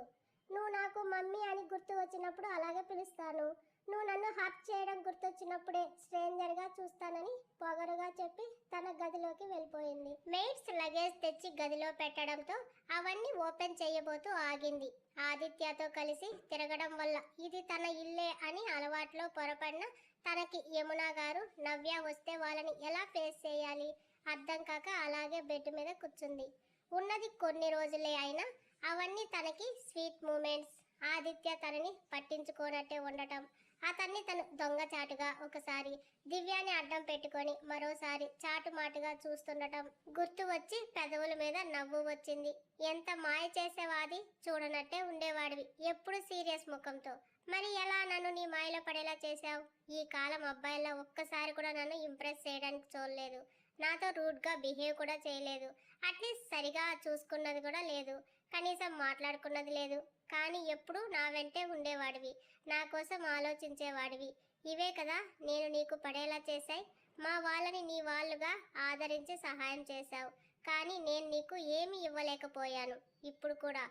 నువ్వు నాకు మమ్మీ అని గుర్తు వచ్చినప్పుడు అలాగే పిలుస్తాను, నువ్వు నన్ను హర్ట్ చేయడం గుర్తొచ్చినప్పుడే స్ట్రేంజర్గా చూస్తానని పొగరుగా చెప్పి తన గదిలోకి వెళ్ళిపోయింది. మెయిడ్స్ లగేజ్ తెచ్చి గదిలో పెట్టడంతో అవన్నీ ఓపెన్ చేయబోతూ ఆగింది. ఆదిత్యతో కలిసి తిరగడం వల్ల ఇది తన ఇల్లే అని అలవాట్లో పొరపడిన తనకి యమున గారు నవ్య వస్తే వాళ్ళని ఎలా ఫేస్ చేయాలి అర్థం కాక అలాగే బెడ్ మీద కూర్చుంది. ఉన్నది కొన్ని రోజులే అయినా అవన్నీ తనకి స్వీట్ మూమెంట్స్. ఆదిత్య తనని పట్టించుకోనట్టే ఉండటం, అతన్ని తను దొంగచాటుగా ఒకసారి దివ్యాని అడ్డం పెట్టుకొని మరోసారి చాటుమాటుగా చూస్తుండటం గుర్తు వచ్చి పెదవుల మీద నవ్వు వచ్చింది. ఎంత మాయ చేసేవాది, చూడనట్టే ఉండేవాడివి ఎప్పుడు సీరియస్ ముఖంతో. మరి ఎలా నన్ను నీ మాయలో పడేలా చేశావు? ఈ కాలం అబ్బాయిలా ఒక్కసారి కూడా నన్ను ఇంప్రెస్ చేయడానికి చూడలేదు, నాతో రూడ్గా బిహేవ్ కూడా చేయలేదు, అట్లీస్ట్ సరిగా చూసుకున్నది కూడా లేదు, కనీసం మాట్లాడుకున్నది లేదు. కానీ ఎప్పుడు నా వెంటే ఉండేవాడివి, నా కోసం ఆలోచించేవాడివి. ఇవే కదా నేను నీకు పడేలా చేశాయి. మా వాళ్ళని నీ వాళ్ళుగా ఆదరించి సహాయం చేశావు, కానీ నేను నీకు ఏమీ ఇవ్వలేకపోయాను. ఇప్పుడు కూడా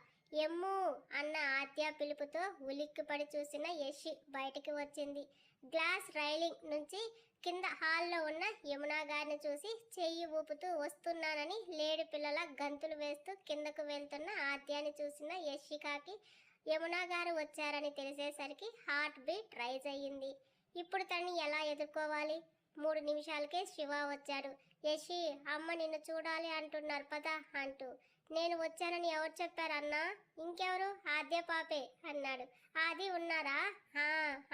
ఎమ్ము అన్న ఆద్య పిలుపుతో ఉలిక్కిపడి చూసిన యశి బయటికి వచ్చింది. గ్లాస్ రైలింగ్ నుంచి కింద హాల్లో ఉన్న యమునా గారిని చూసి చెయ్యి ఊపుతూ వస్తున్నానని లేడి పిల్లల గంతులు వేస్తూ కిందకు వెళ్తున్న ఆద్యాన్ని చూసిన యశికాకి యమునా గారు వచ్చారని తెలిసేసరికి హార్ట్ బీట్ రైజ్ అయ్యింది. ఇప్పుడు తనని ఎలా ఎదుర్కోవాలి? 3 నిమిషాలకే శివ వచ్చాడు. యశి, అమ్మ నిన్ను చూడాలి అంటున్నారు పద అంటూ. నేను వచ్చానని ఎవరు చెప్పారన్నా? ఇంకెవరు, ఆద్య పాపే అన్నాడు. ఆది ఉన్నారా?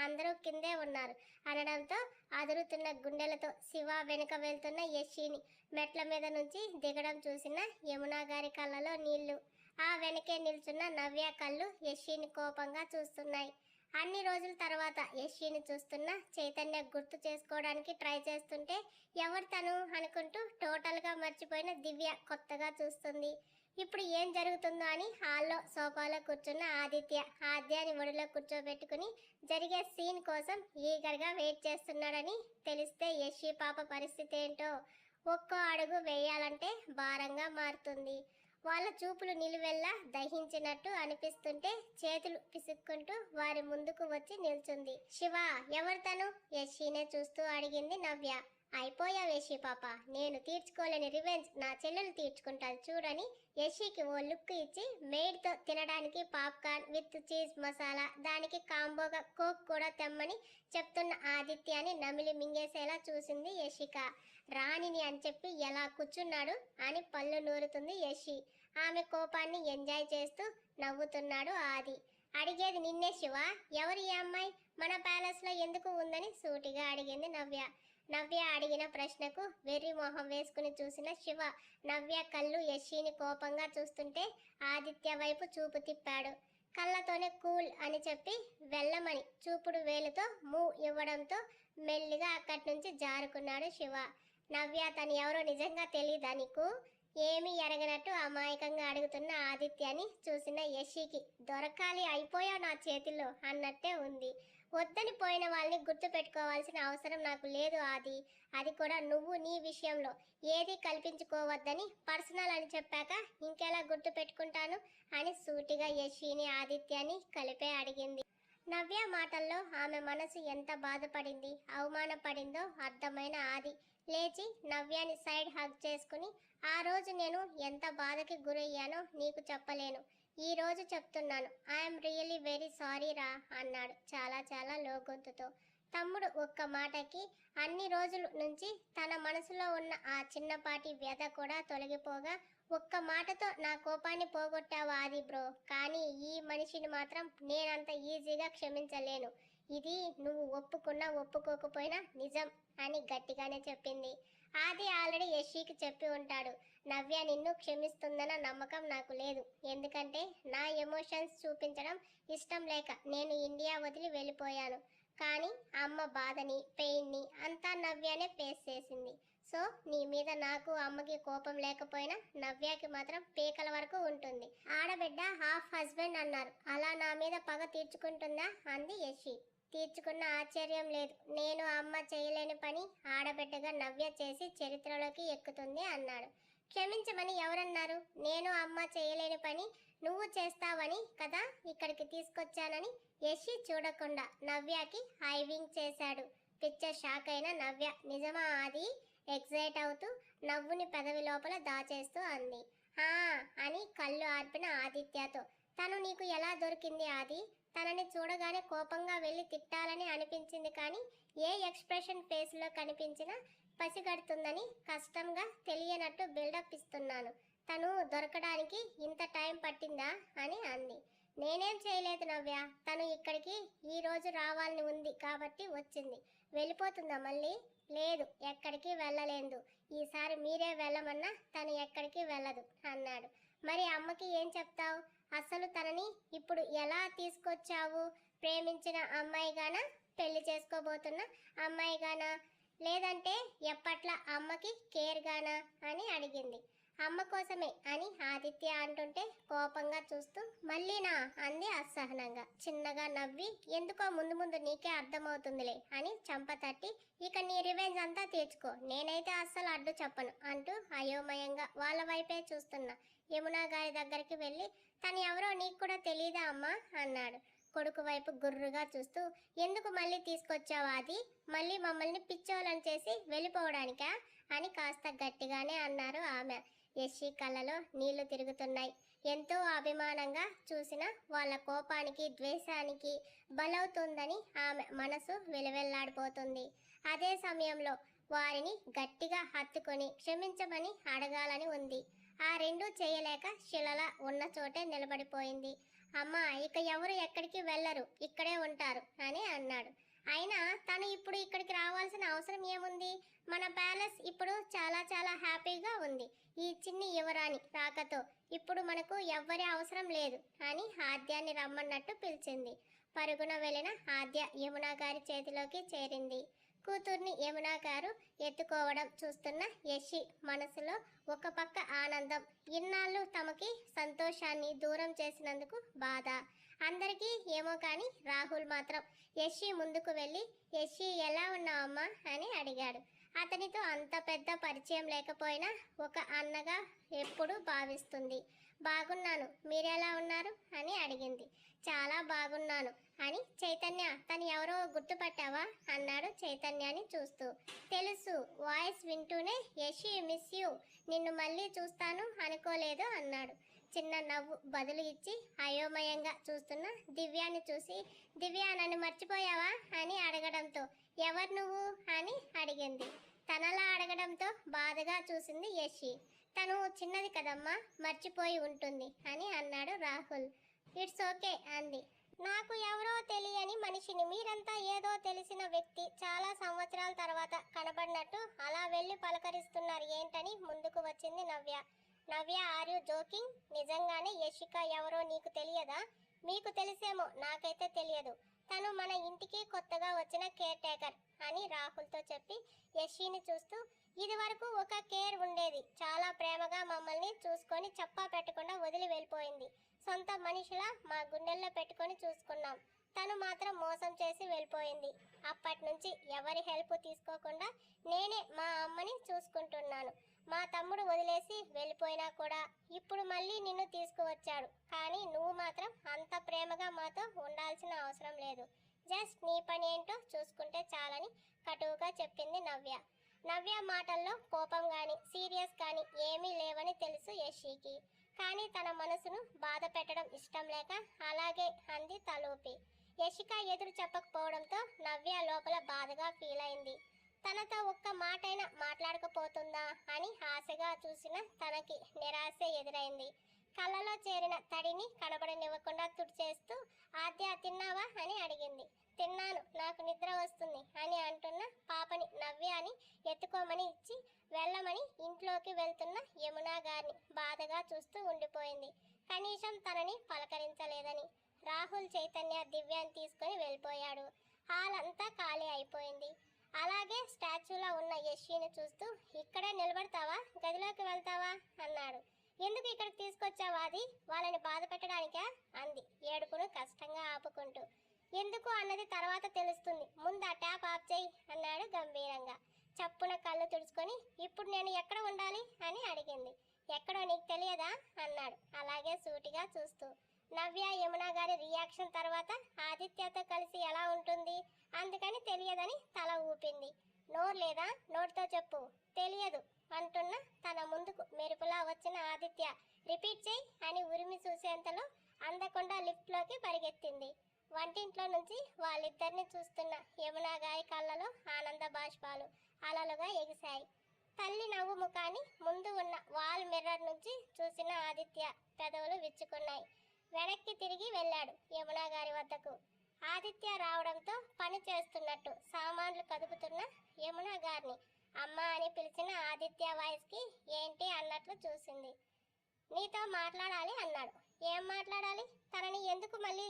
అందరూ కిందే ఉన్నారు అనడంతో అదురుతున్న గుండెలతో శివ వెనుక వెళ్తున్న యశిని మెట్ల మీద నుంచి దిగడం చూసిన యమునా గారి కళ్ళలో నీళ్లు. ఆ వెనకే నిల్చున్న నవ్య కళ్ళు యశిని కోపంగా చూస్తున్నాయి. అన్ని రోజుల తర్వాత యశిని చూస్తున్న చైతన్య గుర్తు చేసుకోవడానికి ట్రై చేస్తుంటే ఎవరు తను అనుకుంటూ టోటల్గా మర్చిపోయిన దివ్య కొత్తగా చూస్తుంది. ఇప్పుడు ఏం జరుగుతుందో అని హాల్లో సోఫాలో కూర్చున్న ఆద్యాని ఒడిలో కూర్చోబెట్టుకుని జరిగే సీన్ కోసం ఈగర్గా వెయిట్ చేస్తున్నాడని తెలిస్తే యశి పాప పరిస్థితి ఏంటో. ఒక్కో అడుగు వేయాలంటే భారంగా మారుతుంది. వాళ్ళ చూపులు నిలువెల్లా దహించినట్టు అనిపిస్తుంటే చేతులు పిసుక్కుంటూ వారి ముందుకు వచ్చి నిల్చుంది. శివ, ఎవరు తను? యశినే చూస్తూ అడిగింది నవ్య. అయిపోయావు యశి పాప, నేను తీర్చుకోలేని రివెంజ్ నా చెల్లెలు తీర్చుకుంటాను చూడని యశికి ఓ లుక్ ఇచ్చి మెయిడ్తో తినడానికి పాప్కార్న్ విత్ చీజ్ మసాలా, దానికి కాంబోగా కోక్ కూడా తెమ్మని చెప్తున్న ఆదిత్యాన్ని నమిలి మింగేసేలా చూసింది యశిక. రాణిని అని చెప్పి ఎలా కూర్చున్నాడు అని పళ్ళు నూరుతుంది యశి. ఆమె కోపాన్ని ఎంజాయ్ చేస్తూ నవ్వుతున్నాడు ఆది. అడిగేది నిన్నే శివ, ఎవరు ఈ అమ్మాయి, మన ప్యాలెస్లో ఎందుకు ఉందని సూటిగా అడిగింది నవ్య. నవ్య అడిగిన ప్రశ్నకు వెర్రి మొహం వేసుకుని చూసిన శివ నవ్య కళ్ళు యశిని కోపంగా చూస్తుంటే ఆదిత్య వైపు చూపు తిప్పాడు. కళ్ళతోనే కూల్ అని చెప్పి వెళ్ళమని చూపుడు వేలుతో మూవ్ ఇవ్వడంతో మెల్లిగా అక్కడి నుంచి జారుకున్నాడు శివ. నవ్య తను ఎవరో నిజంగా తెలీదా నీకు, ఏమీ ఎరగనట్టు అమాయకంగా అడుగుతున్న ఆదిత్యని చూసిన యశికి దొరకాలి, అయిపోయావు నా చేతిలో అన్నట్టే ఉంది. వద్దని పోయిన వాళ్ళని గుర్తు పెట్టుకోవాల్సిన అవసరం నాకు లేదు ఆది, అది కూడా నువ్వు నీ విషయంలో ఏది కల్పించుకోవద్దని పర్సనల్ అని చెప్పాక ఇంకెలా గుర్తు పెట్టుకుంటాను అని సూటిగా యశిని ఆదిత్యాన్ని కలిపే అడిగింది. నవ్య మాటల్లో ఆమె మనసు ఎంత బాధపడింది, అవమానపడిందో అర్థమైన ఆది లేచి నవ్యాని సైడ్ హగ్ చేసుకుని, ఆ రోజు నేను ఎంత బాధకి గురయ్యానో నీకు చెప్పలేను, ఈ రోజు చెప్తున్నాను, ఐఎమ్ రియలీ వెరీ సారీ రా అన్నాడు చాలా చాలా లో గొంతుతో. తమ్ముడు ఒక్క మాటకి అన్ని రోజుల నుంచి తన మనసులో ఉన్న ఆ చిన్నపాటి వ్యధ కూడా తొలగిపోగా, ఒక్క మాటతో నా కోపాన్ని పోగొట్టావు ఆది బ్రో, కానీ ఈ మనిషిని మాత్రం నేనంత ఈజీగా క్షమించలేను, ఇది నువ్వు ఒప్పుకున్నా ఒప్పుకోకపోయినా నిజం అని గట్టిగానే చెప్పింది. ఆది ఆల్రెడీ యశికి చెప్పి ఉంటాడు, నవ్య నిన్ను క్షమిస్తుందన్న నమ్మకం నాకు లేదు, ఎందుకంటే నా ఎమోషన్స్ చూపించడం ఇష్టం లేక నేను ఇండియా వదిలి వెళ్ళిపోయాను, కానీ అమ్మ బాధని పెయిన్ని అంతా నవ్యనే ఫేస్ చేసింది. సో నీ మీద నాకు అమ్మకి కోపం లేకపోయినా నవ్యకి మాత్రం పీకల వరకు ఉంటుంది. ఆడబిడ్డ హాఫ్ హస్బెండ్ అన్నారు, అలా నా మీద పగ తీర్చుకుంటుందా అంది యశి. తీర్చుకున్న ఆశ్చర్యం లేదు, నేను అమ్మ చేయలేని పని ఆడబిడ్డగా నవ్య చేసి చరిత్రలోకి ఎక్కుతుంది అన్నాడు. క్షమించమని ఎవరన్నారు, నేను అమ్మ చేయలేని పని నువ్వు చేస్తావని కదా ఇక్కడికి తీసుకొచ్చానని యశి చూడకుండా నవ్యకి హైవింగ్ చేశాడు. పిక్చర్ షాక్ అయిన నవ్య నిజమా ఆది ఎగ్జైట్ అవుతూ నవ్వుని పెదవి లోపల దాచేస్తూ అంది. అని కళ్ళు ఆర్పిన ఆదిత్యతో, తను నీకు ఎలా దొరికింది ఆది, తనని చూడగానే కోపంగా వెళ్ళి తిట్టాలని అనిపించింది, కానీ ఏ ఎక్స్ప్రెషన్ ఫేస్లో కనిపించినా పసిగడుతుందని కష్టంగా తెలియనట్టు బిల్డప్ ఇస్తున్నాను, తను దొరకడానికి ఇంత టైం పట్టిందా అని అంది. నేనేం చేయలేదు నవ్య, తను ఇక్కడికి ఈరోజు రావాలని ఉంది కాబట్టి వచ్చింది, వెళ్ళిపోతుందా మళ్ళీ, లేదు ఎక్కడికి వెళ్ళలేదు, ఈసారి మీరే వెళ్ళమన్నా తను ఎక్కడికి వెళ్ళదు అన్నాడు. మరి అమ్మకి ఏం చెప్తావు, అసలు తనని ఇప్పుడు ఎలా తీసుకొచ్చావు, ప్రేమించిన అమ్మాయిగానా, పెళ్లి చేసుకోబోతున్న అమ్మాయిగానా, లేదంటే ఎప్పట్ల అమ్మకి కేర్గానా అని అడిగింది. అమ్మ కోసమే అని ఆదిత్య అంటుంటే కోపంగా చూస్తూ మళ్ళీనా అంది అసహనంగా. చిన్నగా నవ్వి, ఎందుకో ముందు ముందు నీకే అర్థమవుతుందిలే అని చంప తట్టి, ఇక నీ రివెంజ్ అంతా తీర్చుకో, నేనైతే అస్సలు అడ్డు చెప్పను అంటూ అయోమయంగా వాళ్ళ వైపే చూస్తున్న యమునా గారి దగ్గరికి వెళ్ళి, తను ఎవరో నీకు కూడా తెలీదా అమ్మా అన్నాడు. కొడుకు వైపు గుర్రుగా చూస్తూ, ఎందుకు మళ్ళీ తీసుకొచ్చావు అది, మళ్ళీ మమ్మల్ని పిచ్చోళ్ళని చేసి వెళ్ళిపోవడానికా అని కాస్త గట్టిగానే అన్నారు ఆమె. యశి కళ్ళలో నీళ్లు తిరుగుతున్నాయి. ఎంతో అభిమానంగా చూసిన వాళ్ళ కోపానికి ద్వేషానికి బలవుతుందని ఆమె మనసు వెలువెల్లాడిపోతుంది. అదే సమయంలో వారిని గట్టిగా హత్తుకొని క్షమించమని అడగాలని ఉంది. ఆ రెండూ చేయలేక శిలల ఉన్న చోటే నిలబడిపోయింది. అమ్మ ఇక ఎవరు ఎక్కడికి వెళ్ళరు, ఇక్కడే ఉంటారు అని అన్నాడు. అయినా తను ఇప్పుడు ఇక్కడికి రావాల్సిన అవసరం ఏముంది, మన ప్యాలెస్ ఇప్పుడు చాలా చాలా హ్యాపీగా ఉంది, ఈ చిన్ని యువరాణి రాకతో ఇప్పుడు మనకు ఎవ్వరి అవసరం లేదు అని ఆద్యాన్ని రమ్మన్నట్టు పిలిచింది. పరుగున వెళ్ళిన ఆద్య యమునా గారి చేతిలోకి చేరింది. కూతుర్ని యమునా గారు ఎత్తుకోవడం చూస్తున్న యశి మనసులో ఒక పక్క ఆనందం, ఇన్నాళ్ళు తమకి సంతోషాన్ని దూరం చేసినందుకు బాధ. అందరికీ ఏమో కానీ రాహుల్ మాత్రం యశి ముందుకు వెళ్ళి, యశి ఎలా ఉన్నావమ్మా అని అడిగాడు. అతనితో అంత పెద్ద పరిచయం లేకపోయినా ఒక అన్నగా ఎప్పుడు భావిస్తుంది. బాగున్నాను, మీరెలా ఉన్నారు అని అడిగింది. చాలా బాగున్నాను అని. చైతన్య, తను ఎవరో గుర్తుపట్టావా అన్నాడు చైతన్యాన్ని చూస్తూ. తెలుసు, వాయిస్ వింటూనే యషి మిస్ యూ, నిన్ను మళ్ళీ చూస్తాను అనుకోలేదు అన్నాడు. చిన్న నవ్వు బదులు ఇచ్చి అయోమయంగా చూస్తున్న దివ్యాని చూసి, దివ్య నన్ను మర్చిపోయావా అని అడగడంతో, ఎవరు నువ్వు అని అడిగింది. తనలా అడగడంతో బాధగా చూసింది యషి. తను చిన్నది కదమ్మా, మర్చిపోయి ఉంటుంది అని అన్నాడు రాహుల్. ఇట్స్ ఓకే అంది. నాకు ఎవరో తెలియని మనిషిని, మీరంతా ఏదో తెలిసిన వ్యక్తి, చాలా సంవత్సరాల తర్వాత కనబడినట్టు అలా వెళ్ళి పలకరిస్తున్నారు ఏంటని ముందుకు వచ్చింది నవ్య. నవ్య, ఆర్ యూ జోకింగ్? నిజంగానే యషిక ఎవరో నీకు తెలియదా? మీకు తెలిసేమో, నాకైతే తెలియదు. తను మన ఇంటికి కొత్తగా వచ్చిన కేర్ టేకర్ అని రాహుల్తో చెప్పి యషిని చూస్తూ, ఇది వరకు ఒక కేర్ ఉండేది, చాలా ప్రేమగా మమ్మల్ని చూసుకొని చెప్పా పెట్టకుండా వదిలి వెళ్ళిపోయింది. సొంత మనిషిలా మా గుండెల్లో పెట్టుకొని చూసుకున్నాం. తను మాత్రం మోసం చేసి వెళ్ళిపోయింది. అప్పటి నుంచి ఎవరి హెల్ప్ తీసుకోకుండా నేనే మా అమ్మని చూసుకుంటున్నాను. మా తమ్ముడు వదిలేసి వెళ్ళిపోయినా కూడా ఇప్పుడు మళ్ళీ నిన్ను తీసుకువచ్చాడు. కానీ నువ్వు మాత్రం అంత ప్రేమగా మాతో ఉండాల్సిన అవసరం లేదు. జస్ట్ నీ పని ఏంటో చూసుకుంటే చాలని కటువుగా చెప్పింది నవ్య. నవ్య మాటల్లో కోపం కానీ సీరియస్ కానీ ఏమీ లేవని తెలుసు యషికి. కానీ తన మనసును బాధ పెట్టడం ఇష్టం లేక అలాగే అంది తలూపి. యషిక ఎదురు చెప్పకపోవడంతో నవ్య లోపల బాధగా ఫీల్ అయింది. తనతో ఒక్క మాటైనా మాట్లాడకపోతుందా అని ఆశగా చూసిన తనకి నిరాశ ఎదురైంది. కళ్ళలో చేరిన తడిని కనబడనివ్వకుండా తుడిచేస్తూ, ఆద్య తిన్నావా అని అడిగింది. తిన్నాను, నాకు నిద్ర వస్తుంది అని అంటున్న పాపని నవ్యాని ఎత్తుకోమని ఇచ్చి వెళ్ళమని ఇంట్లోకి వెళ్తున్న యమునా గారిని బాధగా చూస్తూ ఉండిపోయింది. కనీసం తనని పలకరించలేదని. రాహుల్, చైతన్య దివ్యాన్ని తీసుకొని వెళ్ళిపోయాడు. హాల్ అంతా ఖాళీ అయిపోయింది. అలాగే స్టాచ్యూలా ఉన్న యషిని చూస్తూ, ఇక్కడే నిలబడతావా, గదిలోకి వెళ్తావా అన్నాడు. ఎందుకు ఇక్కడికి తీసుకొచ్చావా? అది వాళ్ళని బాధ పెట్టడానికా అంది ఏడుపును కష్టంగా ఆపుకుంటూ. ఎందుకు అన్నది తర్వాత తెలుస్తుంది, ముందు ఆ ట్యాప్ ఆఫ్ చేయి అన్నాడు గంభీరంగా. చప్పున కళ్ళు తుడుచుకొని, ఇప్పుడు నేను ఎక్కడ ఉండాలి అని అడిగింది. ఎక్కడో నీకు తెలియదా అన్నాడు అలాగే సూటిగా చూస్తూ. నవ్య, యమున గారి రియాక్షన్ తర్వాత ఆదిత్యతో కలిసి ఎలా ఉంటుంది, అందుకని తెలియదని తల ఊపింది. నోరు లేదా, నోటితో చెప్పు. తెలియదు అంటున్న తన ముందుకు మెరుపులా వచ్చిన ఆదిత్య, రిపీట్ చేయి అని ఉరిమి చూసేంతలో అందకుండా లిఫ్ట్లోకి పరిగెత్తింది. వంటింట్లో నుంచి వాళ్ళిద్దరిని చూస్తున్న యమున గారి కళ్ళలో ఆనంద బాష్పాలు అలలుగా ఎగిశాయి. తల్లి నవ్వు ముఖాన్ని ముందు ఉన్న వాల్ మిర్రర్ నుంచి చూసిన ఆదిత్య పెదవులు విచ్చుకున్నాయి. వెనక్కి తిరిగి వెళ్ళాడు యమున గారి వద్దకు. ఆదిత్య రావడంతో పని చేస్తున్నట్టు సామాన్లు కదుపుతున్న యమున గారిని అమ్మ అని పిలిచిన ఆదిత్య వాయిస్కి ఏంటి అన్నట్లు చూసింది. నీతో మాట్లాడాలి అన్నాడు. ఏం మాట్లాడాలి? తనని ఎందుకు మళ్ళీ